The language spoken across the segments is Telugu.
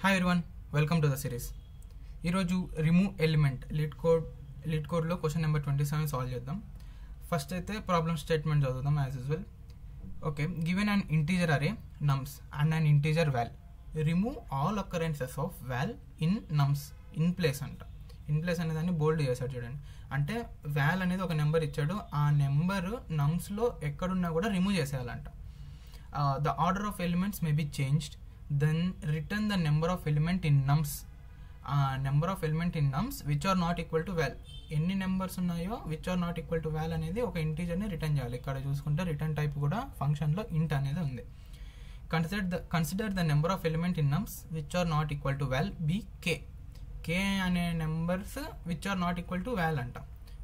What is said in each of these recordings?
Hi everyone, welcome to the series. ఈరోజు రిమూవ్ ఎలిమెంట్ లీడ్ కోడ్లో క్వశ్చన్ నెంబర్ 27 సాల్వ్ చేద్దాం. ఫస్ట్ అయితే ప్రాబ్లమ్ స్టేట్మెంట్ చదువుదాం as usual. Okay, given an integer array nums and an integer val, remove all occurrences of val in nums in place అంట. ఇన్ ప్లేస్ అనే దాన్ని బోల్డ్ చేశాడు చూడండి. అంటే వాల్ అనేది ఒక నెంబర్ ఇచ్చాడు, ఆ నెంబర్ నమ్స్లో ఎక్కడున్నా కూడా రిమూవ్ చేసేయాలంట. The order of elements may be changed, then return the number of element in nums, number of element in nums which are not equal to val. ఎన్ని నెంబర్స్ ఉన్నాయో which are not equal to val అనేది ఒక ఇంటీజర్ని రిటర్న్ చేయాలి. ఇక్కడ చూసుకుంటే రిటర్న్ టైప్ కూడా ఫంక్షన్లో ఇంట్ అనేది ఉంది. Consider the number of element in nums which are not equal to val be k. K అనే numbers which are not equal to val అంట,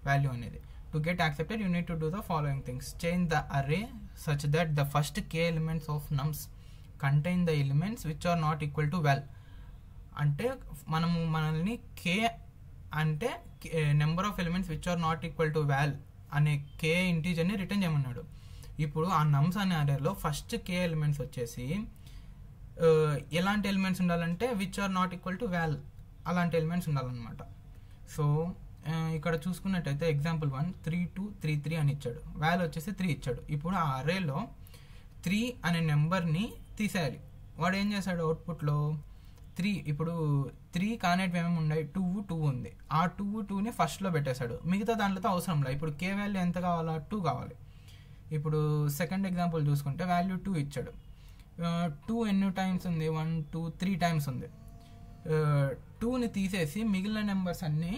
వాల్యూ అనేది. To get accepted you need to do the following things. Change the array such that the first k elements of nums contain the elements which are not equal to val. అంటే మనల్ని కే అంటే number of elements which are not equal to wall అనే కే ఇంటీజర్ని రిటర్న్ చేయమన్నాడు. ఇప్పుడు ఆ నమ్స్ అనే అరేలో ఫస్ట్ కే ఎలిమెంట్స్ వచ్చేసి ఎలాంటి ఎలిమెంట్స్ ఉండాలంటే which are not equal to val, అలాంటి ఎలిమెంట్స్ ఉండాలన్నమాట. సో ఇక్కడ చూసుకున్నట్టయితే ఎగ్జాంపుల్ 1 3 2 3 3 అని ఇచ్చాడు, వాల్ వచ్చేసి 3 ఇచ్చాడు. ఇప్పుడు ఆ అరేలో 3 అనే నెంబర్ని తీసేయాలి. వాడు ఏం చేశాడు అవుట్పుట్లో 3, ఇప్పుడు 3 కానేటివి ఏమేమి ఉన్నాయి, 2 2 ఉంది. ఆ 2ని ఫస్ట్లో పెట్టేశాడు, మిగతా దాంట్లో అవసరం లేదు. ఇప్పుడు కే వాల్యూ ఎంత కావాలా, 2 కావాలి. ఇప్పుడు సెకండ్ ఎగ్జాంపుల్ చూసుకుంటే వాల్యూ 2 ఇచ్చాడు. 2 ఎన్ని టైమ్స్ ఉంది, 1 2 3 టైమ్స్ ఉంది. 2ని తీసేసి మిగిలిన నెంబర్స్ అన్నీ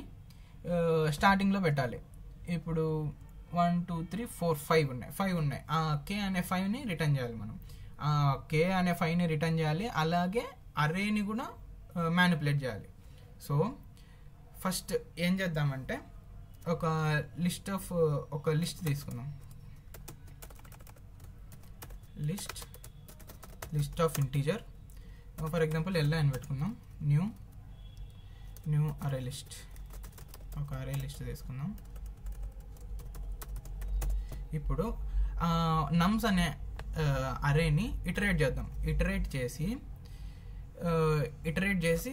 స్టార్టింగ్లో పెట్టాలి. ఇప్పుడు 1 2 3 4 5 ఉన్నాయి. ఆ కే అనే 5ని రిటర్న్ చేయాలి మనం. కే అనే 5ని రిటర్న్ చేయాలి, అలాగే అరేని కూడా మ్యానిపులేట్ చేయాలి. సో ఫస్ట్ ఏం చేద్దామంటే ఒక లిస్ట్ తీసుకుందాం. List of integer, for example LI అని పెట్టుకుందాం. న్యూ అరే లిస్ట్, ఒక అరే లిస్ట్ తీసుకుందాం. ఇప్పుడు నమ్స్ అనే అరేని ఇటరేట్ చేద్దాం. ఇటరేట్ చేసి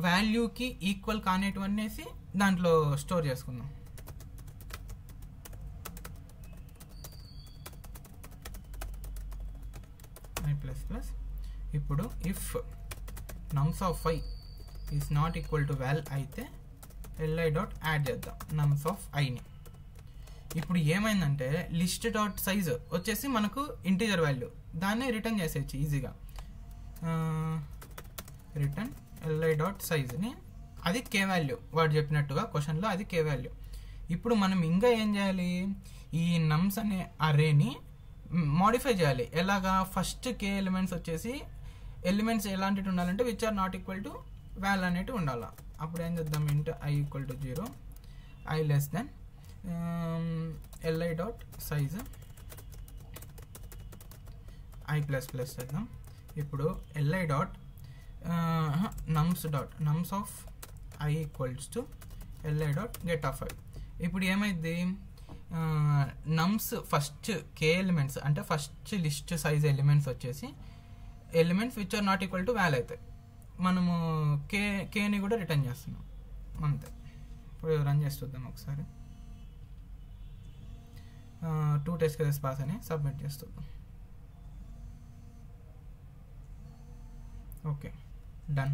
వాల్యూకి ఈక్వల్ కానేటివనేసి దాంట్లో స్టోర్ చేసుకుందాం. i++. ఇప్పుడు if నమ్స్ of 5 is not equal to wall అయితే li డాట్ యాడ్ చేద్దాం నమ్స్ ఆఫ్ ఐని. ఇప్పుడు ఏమైందంటే లిస్ట్ డాట్ సైజ్ వచ్చేసి మనకు ఇంటీజర్ వాల్యూ, దాన్ని రిటర్న్ చేసేయచ్చు ఈజీగా. రిటర్న్ li డాట్ సైజ్ని, అది కే వాల్యూ, వాడు చెప్పినట్టుగా క్వశ్చన్లో అది కే వాల్యూ. ఇప్పుడు మనం ఇంకా ఏం చేయాలి, ఈ నమ్స్ అనే అరేని మోడిఫై చేయాలి. ఎలాగా, ఫస్ట్ కే ఎలిమెంట్స్ వచ్చేసి ఎలిమెంట్స్ ఎలాంటివి ఉండాలంటే which are not equal to val అనేటివి ఉండాలి. అప్పుడు ఏం చేద్దాం, int i equal to 0, i less than li dot size i++ చేద్దాం. ఇప్పుడు li dot nums of i equals to li dot get of i. ఇప్పుడు ఏమైంది, నమ్స్ ఫస్ట్ కే ఎలిమెంట్స్ అంటే ఫస్ట్ లిస్ట్ సైజ్ ఎలిమెంట్స్ వచ్చేసి elements which are not equal to val అవుతాయి. మనము కేని కూడా రిటర్న్ చేస్తున్నాం అంతే. ఇప్పుడు రన్ చేసి చూద్దాం ఒకసారి. 2 టెస్ట్ కేసెస్ పాస్ అని సబ్మిట్ చేస్తున్నాం. Okay, done.